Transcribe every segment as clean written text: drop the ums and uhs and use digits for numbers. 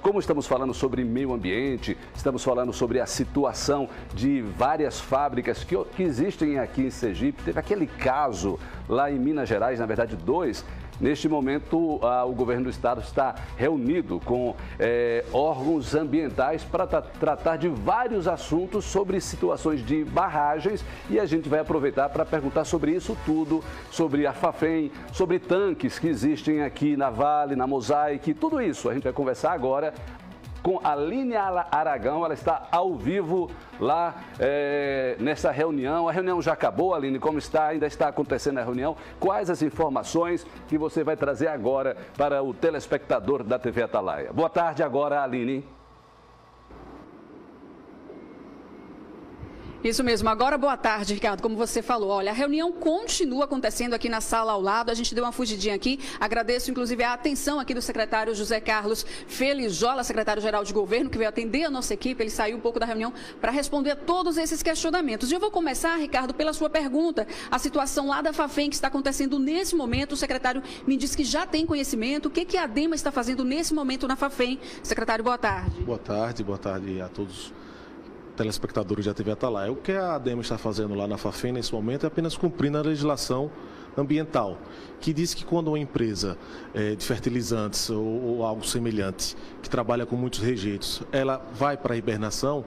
como estamos falando sobre meio ambiente, estamos falando sobre a situação de várias fábricas que existem aqui em Sergipe. Teve aquele caso lá em Minas Gerais, na verdade 2. Neste momento, o governo do estado está reunido com órgãos ambientais para tratar de vários assuntos sobre situações de barragens, e a gente vai aproveitar para perguntar sobre isso tudo, sobre a Fafem, sobre tanques que existem aqui na Vale, na Mosaic, tudo isso. A gente vai conversar agora com a Aline Aragão. Ela está ao vivo lá nessa reunião. A reunião já acabou, Aline? Como está? Ainda está acontecendo a reunião? Quais as informações que você vai trazer agora para o telespectador da TV Atalaia? Boa tarde agora, Aline. Isso mesmo. Agora, boa tarde, Ricardo. Como você falou, olha, a reunião continua acontecendo aqui na sala ao lado. A gente deu uma fugidinha aqui. Agradeço, inclusive, a atenção aqui do secretário José Carlos Felizola, secretário-geral de governo, que veio atender a nossa equipe. Ele saiu um pouco da reunião para responder a todos esses questionamentos. E eu vou começar, Ricardo, pela sua pergunta. A situação lá da Fafem que está acontecendo nesse momento. O secretário me disse que já tem conhecimento. O que a ADEMA está fazendo nesse momento na Fafem? Secretário, boa tarde. Boa tarde a todos telespectadores da TV Atalaia. O que a ADEMA está fazendo lá na Fafem nesse momento é apenas cumprindo a legislação ambiental, que diz que quando uma empresa de fertilizantes ou algo semelhante, que trabalha com muitos rejeitos, ela vai para a hibernação,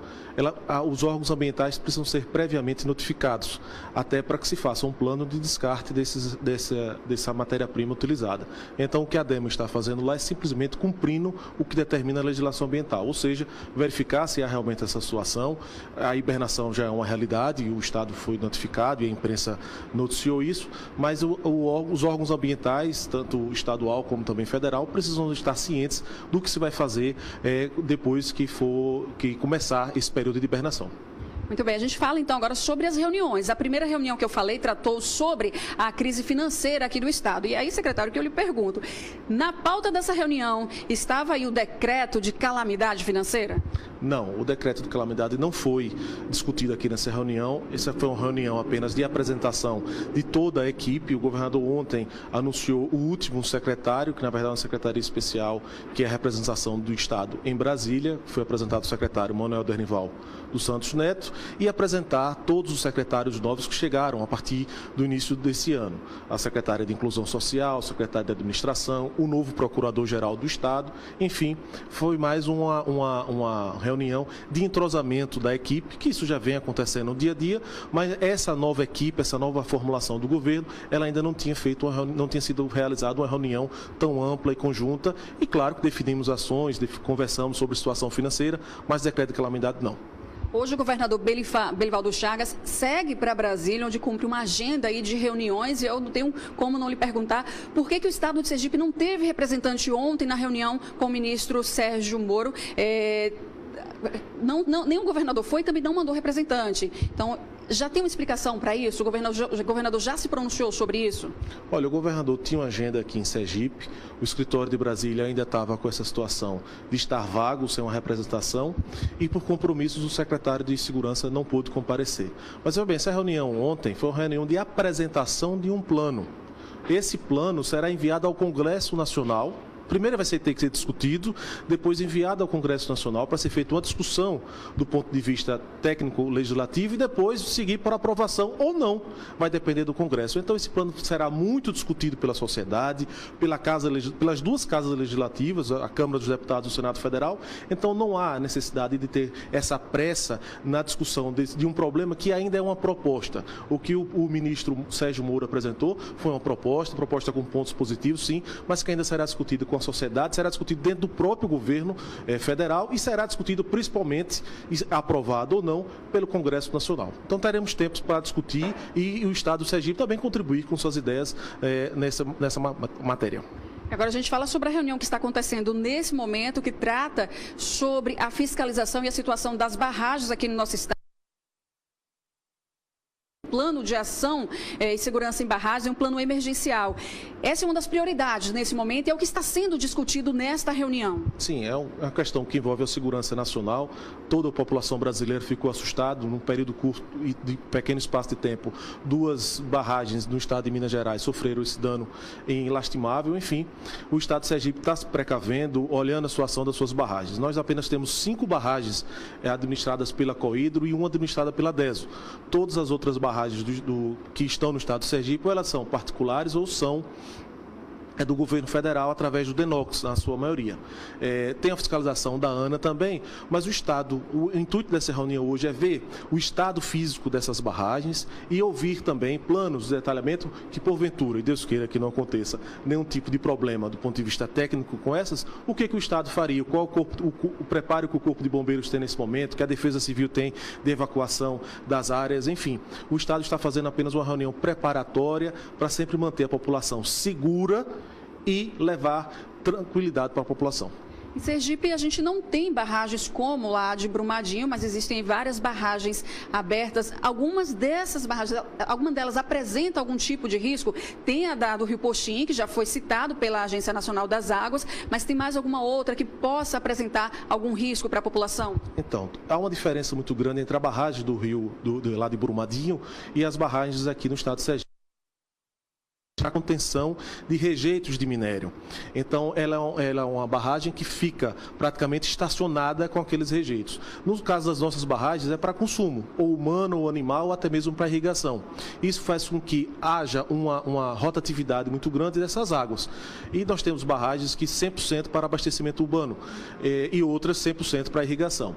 os órgãos ambientais precisam ser previamente notificados, até para que se faça um plano de descarte dessa matéria-prima utilizada. Então, o que a ADEMA está fazendo lá é simplesmente cumprindo o que determina a legislação ambiental, ou seja, verificar se há realmente essa situação. A hibernação já é uma realidade, o Estado foi notificado e a imprensa noticiou isso, mas os órgãos ambientais, tanto estadual como também federal, precisam estar cientes do que se vai fazer depois que começar esse período de hibernação. Muito bem, a gente fala então agora sobre as reuniões. A primeira reunião que eu falei tratou sobre a crise financeira aqui do Estado. E aí, secretário, que eu lhe pergunto, na pauta dessa reunião estava aí o decreto de calamidade financeira? Não, o decreto de calamidade não foi discutido aqui nessa reunião. Essa foi uma reunião apenas de apresentação de toda a equipe. O governador ontem anunciou o último secretário, que na verdade é uma secretaria especial, que é a representação do Estado em Brasília. Foi apresentado o secretário Manuel Dernival dos Santos Neto, e apresentar todos os secretários novos que chegaram a partir do início desse ano. A secretária de Inclusão Social, a secretária de Administração, o novo procurador-geral do Estado. Enfim, foi mais uma reunião de entrosamento da equipe, que isso já vem acontecendo no dia a dia, mas essa nova equipe, essa nova formulação do governo, ela ainda não tinha sido realizada uma reunião tão ampla e conjunta. E claro que definimos ações, conversamos sobre a situação financeira, mas decreto de calamidade não. Hoje o governador Belivaldo Chagas segue para Brasília, onde cumpre uma agenda aí de reuniões, e eu não tenho como não lhe perguntar por que o Estado de Sergipe não teve representante ontem na reunião com o ministro Sérgio Moro. Nem o governador foi e também não mandou representante. Então, já tem uma explicação para isso? O governador já se pronunciou sobre isso? Olha, o governador tinha uma agenda aqui em Sergipe, o escritório de Brasília ainda estava com essa situação de estar vago, sem uma representação, e por compromissos o secretário de Segurança não pôde comparecer. Mas, bem, essa reunião ontem foi uma reunião de apresentação de um plano. Esse plano será enviado ao Congresso Nacional. Primeiro vai ter que ser discutido, depois enviado ao Congresso Nacional para ser feita uma discussão do ponto de vista técnico-legislativo e depois seguir para aprovação ou não, vai depender do Congresso. Então esse plano será muito discutido pela sociedade, pelas duas casas legislativas, a Câmara dos Deputados e o Senado Federal. Então não há necessidade de ter essa pressa na discussão de um problema que ainda é uma proposta. O que o ministro Sérgio Moro apresentou foi uma proposta com pontos positivos, sim, mas que ainda será discutida com a sociedade, será discutido dentro do próprio governo federal e será discutido principalmente, aprovado ou não, pelo Congresso Nacional. Então teremos tempos para discutir e o Estado do Sergipe também contribuir com suas ideias nessa matéria. Agora a gente fala sobre a reunião que está acontecendo nesse momento, que trata sobre a fiscalização e a situação das barragens aqui no nosso estado. plano de ação e segurança em barragens, um plano emergencial. Essa é uma das prioridades nesse momento e é o que está sendo discutido nesta reunião. Sim, é uma questão que envolve a segurança nacional. Toda a população brasileira ficou assustada num período curto e de pequeno espaço de tempo. 2 barragens no estado de Minas Gerais sofreram esse dano lastimável. Enfim, o estado de Sergipe está se precavendo, olhando a situação das suas barragens. Nós apenas temos 5 barragens administradas pela Cohidro e uma administrada pela DESO. Todas as outras barragens que estão no estado de Sergipe, ou elas são particulares ou são do governo federal através do DENOX, na sua maioria. Tem a fiscalização da ANA também, mas o intuito dessa reunião hoje é ver o estado físico dessas barragens e ouvir também planos de detalhamento que, porventura, e Deus queira que não aconteça nenhum tipo de problema do ponto de vista técnico com essas, o que o Estado faria, qual o preparo que o Corpo de Bombeiros tem nesse momento, que a Defesa Civil tem de evacuação das áreas, enfim. O Estado está fazendo apenas uma reunião preparatória para sempre manter a população segura e levar tranquilidade para a população. Em Sergipe, a gente não tem barragens como lá de Brumadinho, mas existem várias barragens abertas. Algumas delas apresentam algum tipo de risco. Tem a do Rio Poxim, que já foi citado pela Agência Nacional das Águas, mas tem mais alguma outra que possa apresentar algum risco para a população? Então, há uma diferença muito grande entre a barragem do Rio, lá de Brumadinho, e as barragens aqui no estado de Sergipe. A contenção de rejeitos de minério. Então, ela é uma barragem que fica praticamente estacionada com aqueles rejeitos. No caso das nossas barragens, é para consumo, ou humano, ou animal, ou até mesmo para irrigação. Isso faz com que haja uma rotatividade muito grande dessas águas. E nós temos barragens que 100% para abastecimento urbano e outras 100% para irrigação.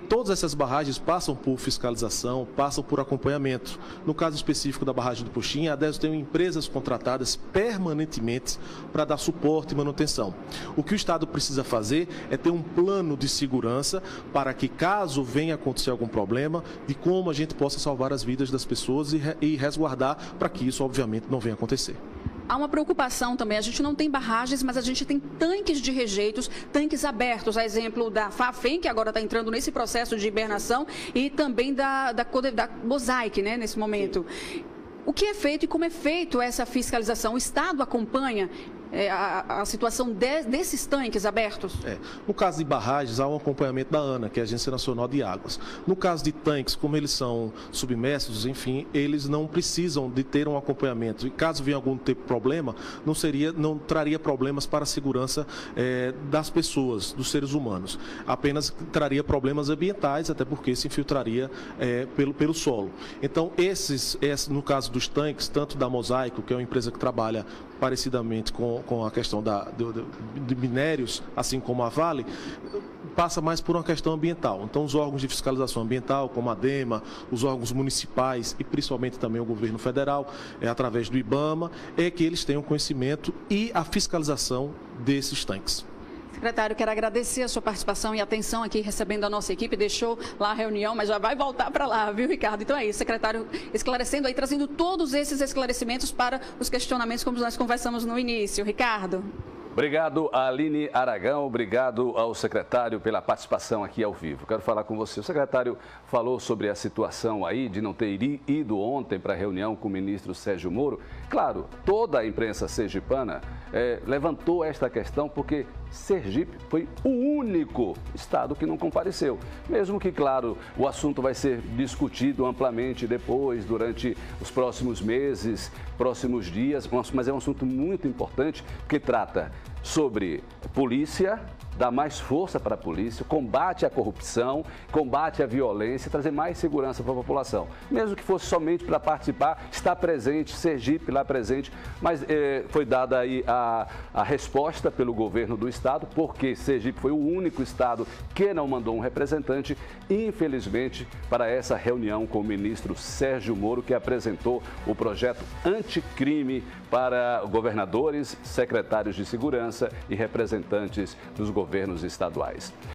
Todas essas barragens passam por fiscalização, passam por acompanhamento. No caso específico da barragem do Poxim, a DESO tem empresas contratadas permanentemente para dar suporte e manutenção. O que o Estado precisa fazer é ter um plano de segurança para que, caso venha acontecer algum problema, de como a gente possa salvar as vidas das pessoas e resguardar para que isso, obviamente, não venha acontecer. Há uma preocupação também, a gente não tem barragens, mas a gente tem tanques de rejeitos, tanques abertos, a exemplo da FAFEM, que agora está entrando nesse processo de hibernação, e também da Mosaic, né, nesse momento. O que é feito e como é feito essa fiscalização? O Estado acompanha a situação desses tanques abertos? No caso de barragens, há um acompanhamento da ANA, que é a Agência Nacional de Águas. No caso de tanques, como eles são submersos, enfim, eles não precisam de ter um acompanhamento. E caso venha algum tipo de problema, não traria problemas para a segurança das pessoas, dos seres humanos. Apenas traria problemas ambientais, até porque se infiltraria pelo solo. Então, no caso dos tanques, tanto da Mosaico, que é uma empresa que trabalha parecidamente com a questão de minérios, assim como a Vale, passa mais por uma questão ambiental. Então, os órgãos de fiscalização ambiental, como a DEMA, os órgãos municipais e principalmente também o governo federal, através do IBAMA, é que eles tenham conhecimento e a fiscalização desses tanques. Secretário, quero agradecer a sua participação e atenção aqui recebendo a nossa equipe. Deixou lá a reunião, mas já vai voltar para lá, viu, Ricardo? Então é isso, secretário esclarecendo aí, trazendo todos esses esclarecimentos para os questionamentos como nós conversamos no início. Ricardo. Obrigado, Aline Aragão. Obrigado ao secretário pela participação aqui ao vivo. Quero falar com você. O secretário falou sobre a situação aí de não ter ido ontem para a reunião com o ministro Sérgio Moro. Claro, toda a imprensa sergipana levantou esta questão porque Sergipe foi o único estado que não compareceu. Mesmo que, claro, o assunto vai ser discutido amplamente depois, durante os próximos meses, próximos dias, mas é um assunto muito importante que trata sobre polícia, dar mais força para a polícia, combate à corrupção, combate à violência, trazer mais segurança para a população. Mesmo que fosse somente para participar, estar presente, Sergipe lá presente, mas foi dada aí a resposta pelo governo do estado, porque Sergipe foi o único estado que não mandou um representante, infelizmente, para essa reunião com o ministro Sérgio Moro, que apresentou o projeto anticrime para governadores, secretários de segurança e representantes dos governos estaduais.